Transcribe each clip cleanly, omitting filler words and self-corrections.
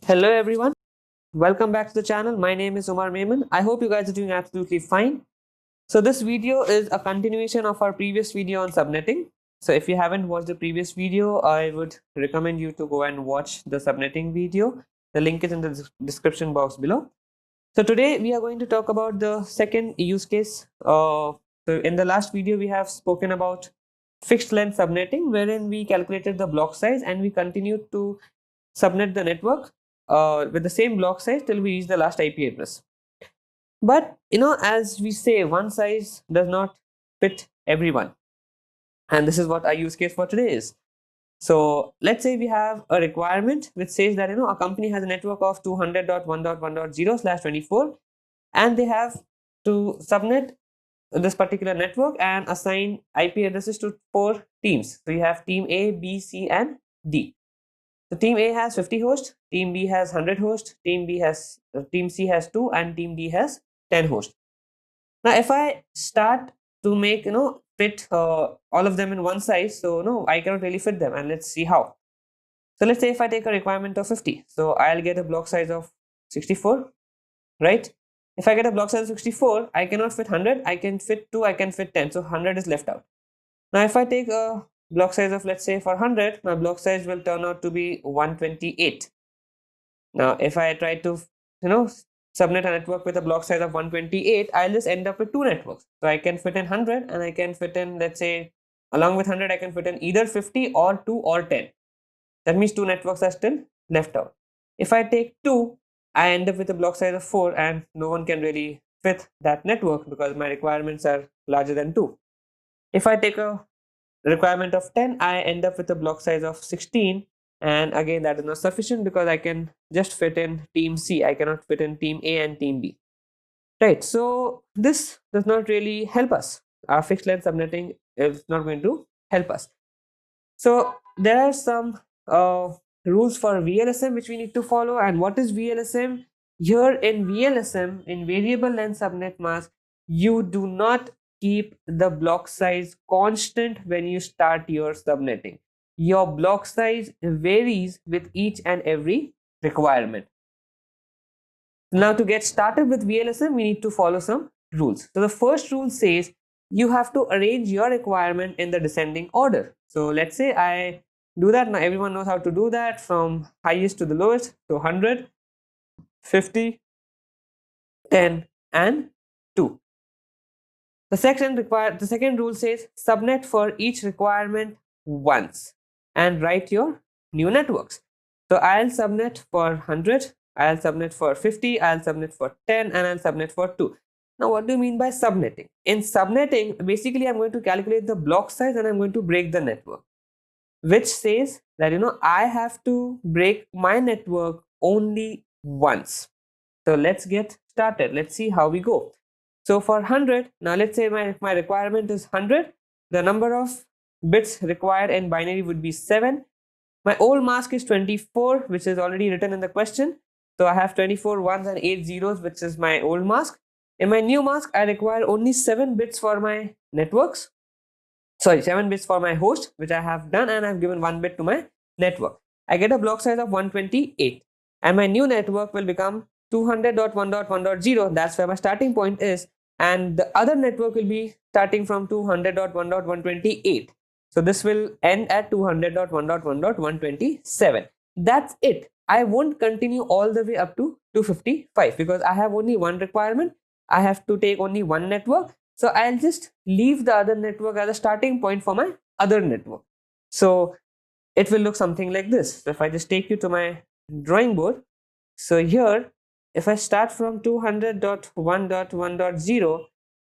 Hello everyone, welcome back to the channel. My name is Umar Mehman. I hope you guys are doing absolutely fine. So this video is a continuation of our previous video on subnetting. So if you haven't watched the previous video, I would recommend you to go and watch the subnetting video. The link is in the description box below. So today we are going to talk about the second use case. So in the last video we have spoken about fixed length subnetting, wherein we calculated the block size and we continued to subnet the network with the same block size till we reach the last IP address. But as we say, one size does not fit everyone, and this is what our use case for today is. So let's say we have a requirement which says that a company has a network of 200.1.1.0/24, and they have to subnet this particular network and assign IP addresses to 4 teams. So you have team A, B, C, and D. So team A has 50 hosts, team B has 100 hosts, team C has 2, and team D has 10 hosts. Now if I start to make fit all of them in one size, so no, I cannot really fit them, and let's see how. So let's say if I take a requirement of 50, so I'll get a block size of 64, right? If I get a block size of 64, I cannot fit 100, I can fit 2, I can fit 10, so 100 is left out. Now if I take a block size of, let's say, for 100, my block size will turn out to be 128. Now if I try to subnet a network with a block size of 128, I'll just end up with 2 networks. So I can fit in 100, and I can fit in, let's say, along with 100 I can fit in either 50 or 2 or 10. That means 2 networks are still left out. If I take 2, I end up with a block size of 4, and no one can really fit that network because my requirements are larger than 2. If I take a requirement of 10, I end up with a block size of 16, and again that is not sufficient because I can just fit in team C, I cannot fit in team A and team B, right? So this does not really help us. Our fixed length subnetting is not going to help us. So there are some rules for VLSM which we need to follow. And what is VLSM? Here in VLSM, in variable length subnet mask, you do not keep the block size constant when you start your subnetting. Your block size varies with each and every requirement. Now to get started with VLSM, we need to follow some rules. So the first rule says you have to arrange your requirement in the descending order. So let's say I do that. Now everyone knows how to do that from highest to the lowest. So 100, 50, 10, and 2. The second rule says subnet for each requirement once and write your new networks. So I'll subnet for 100, I'll subnet for 50, I'll subnet for 10, and I'll subnet for 2. Now what do you mean by subnetting? In subnetting, basically I'm going to calculate the block size and I'm going to break the network, which says that I have to break my network only once. So let's get started. Let's see how we go. So for 100, now let's say my requirement is 100. The number of bits required in binary would be 7. My old mask is 24, which is already written in the question. So I have 24 ones and 8 zeros, which is my old mask. In my new mask, I require only 7 bits for my networks. Sorry, 7 bits for my host, which I have done, and I've given 1 bit to my network. I get a block size of 128, and my new network will become 200.1.1.0. That's where my starting point is, and the other network will be starting from 200.1.128. So this will end at 200.1.1.127. That's it. I won't continue all the way up to 255 because I have only one requirement. I have to take only one network. So I'll just leave the other network as a starting point for my other network. So it will look something like this. So if I just take you to my drawing board, so here, if I start from 200.1.1.0,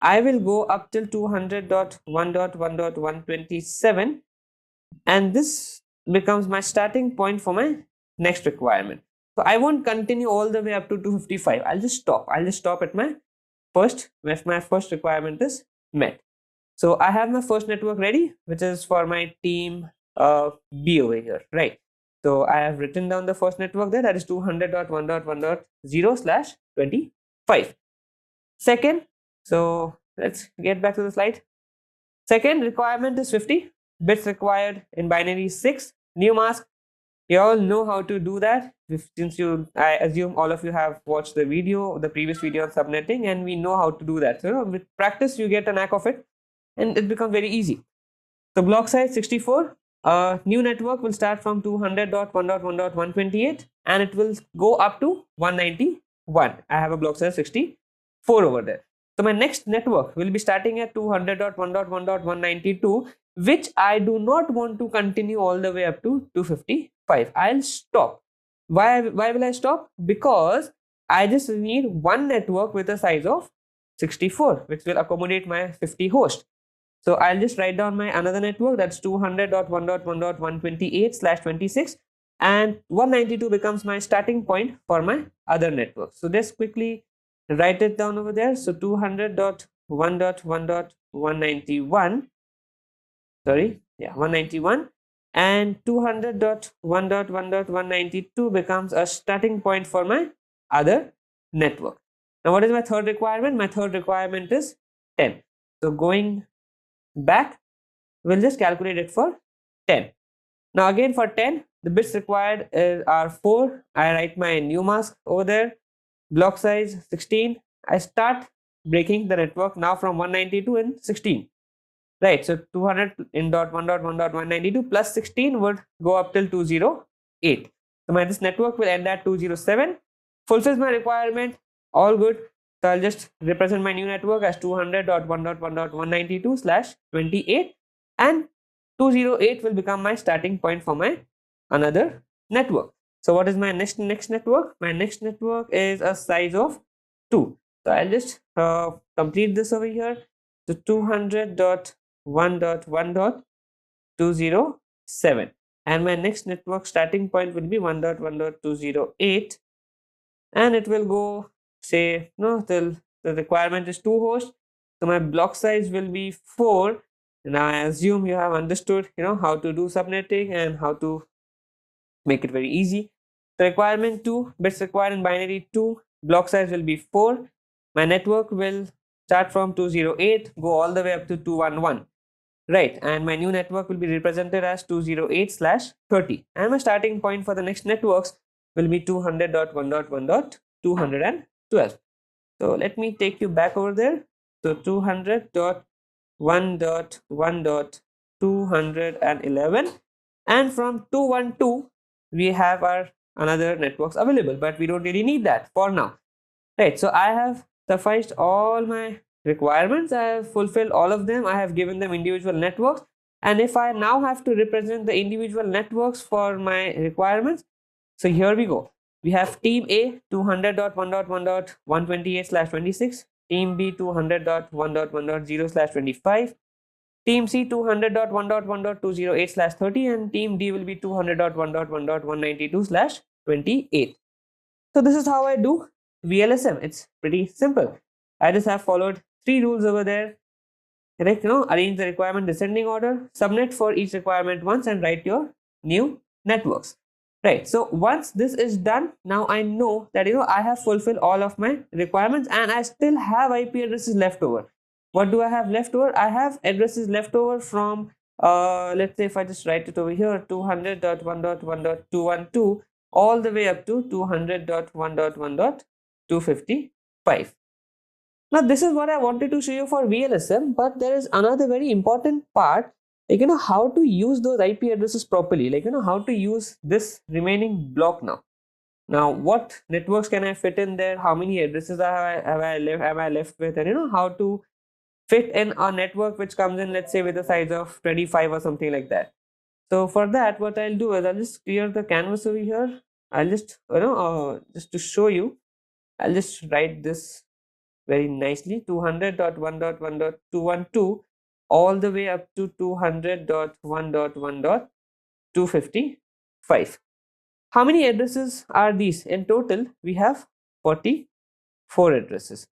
I will go up till 200.1.1.127, and this becomes my starting point for my next requirement. So I won't continue all the way up to 255. I'll just stop at my first, where my first requirement is met. So I have my first network ready, which is for my team B over here, right? So I have written down the first network there, that is 200.1.1.0/25. Second, so let's get back to the slide. Second requirement is 50. Bits required in binary is 6. New mask, you all know how to do that. since I assume all of you have watched the previous video on subnetting, and we know how to do that. So with practice, you get a knack of it, and it becomes very easy. So block size 64. New network will start from 200.1.1.128 and it will go up to 191. I have a block size 64 over there. So my next network will be starting at 200.1.1.192, which I do not want to continue all the way up to 255. I'll stop. Why will I stop? Because I just need one network with a size of 64, which will accommodate my 50 hosts. So I'll just write down my another network, that's 200.1.1.128/26, and 192 becomes my starting point for my other network. So just quickly write it down over there. So 200.1.1.191, 191, and 200.1.1.192 becomes a starting point for my other network. Now what is my third requirement? My third requirement is 10. So going back, we'll just calculate it for 10. Now again for 10, the bits required are 4. I write my new mask over there. Block size 16. I start breaking the network now from 192 and 16. Right, so 200 in .1.1.192 plus 16 would go up till 208. So this network will end at 207. Fulfills my requirement. All good. So I'll just represent my new network as 200.1.1.192/28, and 208 will become my starting point for my another network. So what is my next network? My next network is a size of 2. So I'll just complete this over here. So 200.1.1.207, and my next network starting point will be 1.1.208, and it will go till the requirement is 2 hosts. So my block size will be 4. Now I assume you have understood how to do subnetting and how to make it very easy. The requirement 2, bits required in binary 2, block size will be 4. My network will start from 208, go all the way up to 211. Right, and my new network will be represented as 208/30, and my starting point for the next networks will be 200.1.1.212. So let me take you back over there. So 200.1.1.211, and from 212 we have our another networks available, but we don't really need that for now. Right, so I have sufficed all my requirements. I have fulfilled all of them. I have given them individual networks, and if I now have to represent the individual networks for my requirements, so here we go. We have team A 200.1.1.128/26, team B 200.1.1.0/25, team C 200.1.1.208/30, and team D will be 200.1.1.192/28. So this is how I do VLSM. It's pretty simple. I just have followed 3 rules over there. Correct? Arrange the requirement descending order, subnet for each requirement once, and write your new networks. Right. So once this is done, now I know that I have fulfilled all of my requirements, and I still have IP addresses left over. What do I have left over? I have addresses left over from let's say if I just write it over here, 200.1.1.212 all the way up to 200.1.1.255. Now this is what I wanted to show you for VLSM, but there is another very important part, how to use those IP addresses properly, how to use this remaining block now. Now what networks can I fit in there? How many addresses am I left with, and how to fit in a network which comes in, let's say, with a size of 25 or something like that. So for that, what I'll do is I'll just clear the canvas over here. I'll just just to show you, I'll just write this very nicely: 200.1.1.212 all the way up to 200.1.1.255. How many addresses are these? In total, we have 44 addresses.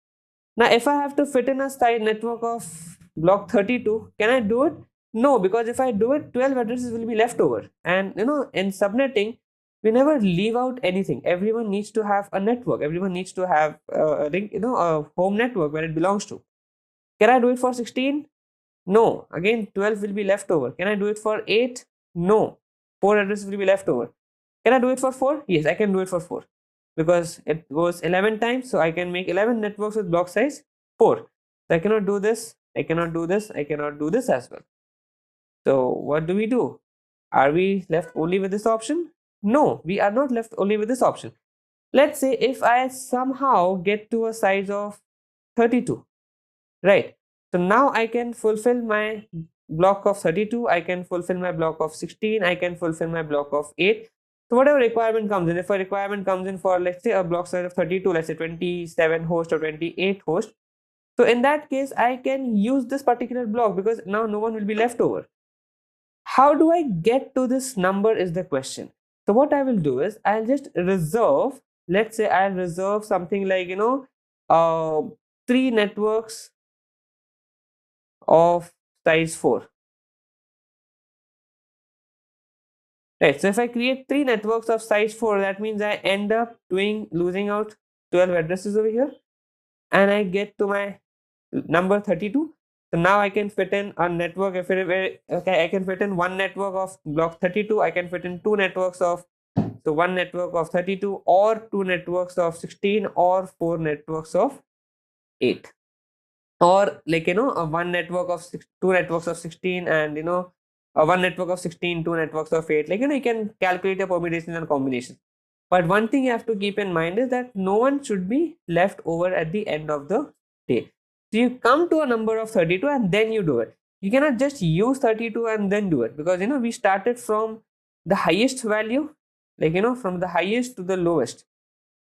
Now, if I have to fit in a side network of block 32, can I do it? No, because if I do it, 12 addresses will be left over. And in subnetting, we never leave out anything. Everyone needs to have a network. Everyone needs to have a home network where it belongs to. Can I do it for 16? No. Again, 12 will be left over. Can I do it for 8? No. 4 addresses will be left over. Can I do it for 4? Yes, I can do it for 4 because it goes 11 times. So I can make 11 networks with block size 4. So I cannot do this, I cannot do this, I cannot do this as well. So what do we do? Are we left only with this option? No, we are not left only with this option. Let's say if I somehow get to a size of 32, right? So now I can fulfill my block of 32, I can fulfill my block of 16, I can fulfill my block of 8. So whatever requirement comes in, if a requirement comes in for, let's say, a block size of 32, let's say 27 host or 28 host, so in that case I can use this particular block because now no one will be left over. How do I get to this number is the question. So what I will do is I'll just reserve, let's say I'll reserve something like, 3 networks of size 4. Right, so if I create 3 networks of size 4, that means I end up losing out 12 addresses over here, and I get to my number 32. So now I can fit in a network. Okay, I can fit in 1 network of block 32. I can fit in 2 networks of, so 1 network of 32 or 2 networks of 16 or 4 networks of 8, or like a 1 network of 2 networks of 16 and a 1 network of 16, 2 networks of 8. Like you can calculate a permutation and combination. But one thing you have to keep in mind is that no one should be left over at the end of the day. So you come to a number of 32 and then you do it. You cannot just use 32 and then do it, because we started from the highest value, like from the highest to the lowest,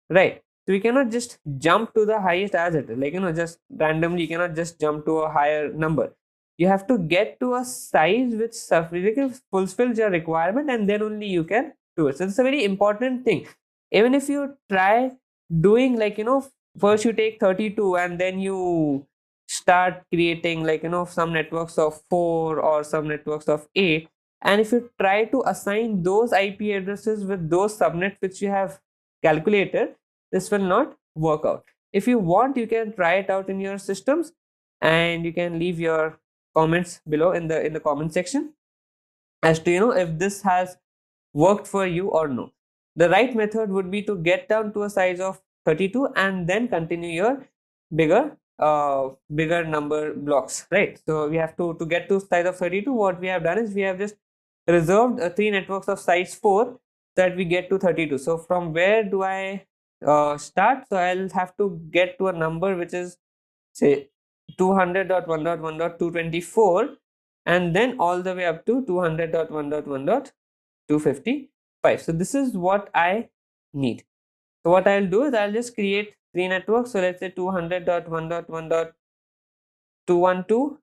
right? So we cannot just jump to the highest as it is, like just randomly. You cannot just jump to a higher number. You have to get to a size which fulfills your requirement, and then only you can do it. So it's a very important thing. Even if you try doing first you take 32 and then you start creating some networks of 4 or some networks of 8, and if you try to assign those IP addresses with those subnets which you have calculated, this will not work out. If you want, you can try it out in your systems, and you can leave your comments below in the comment section as to if this has worked for you or no. The right method would be to get down to a size of 32 and then continue your bigger number blocks, right? So we have to get to size of 32. What we have done is we have just reserved 3 networks of size 4 that we get to 32. So from where do I start? So I'll have to get to a number which is, say, 200.1.1.224, and then all the way up to 200.1.1.255. So this is what I need. So what I'll do is I'll just create 3 networks. So let's say 200.1.1.212,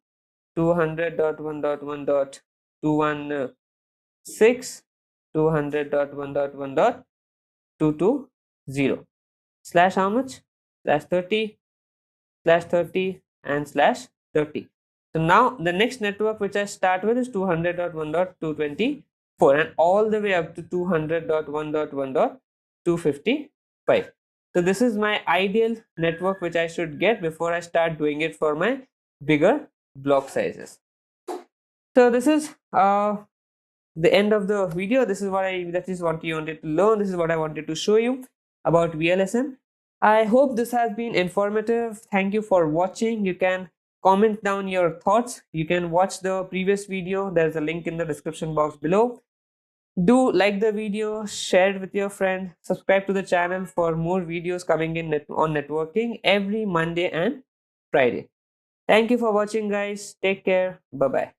200.1.1.216, 200.1.1.220, slash how much? Slash 30, slash 30, and slash 30. So now the next network which I start with is 200.1.224, and all the way up to 200.1.1.255. So this is my ideal network which I should get before I start doing it for my bigger block sizes. So this is the end of the video. This is what you wanted to learn. This is what I wanted to show you about VLSM. I hope this has been informative. Thank you for watching. You can comment down your thoughts. You can watch the previous video. There's a link in the description box below. Do like the video, share it with your friend, subscribe to the channel for more videos coming in on networking every Monday and Friday. Thank you for watching, guys. Take care. Bye-bye.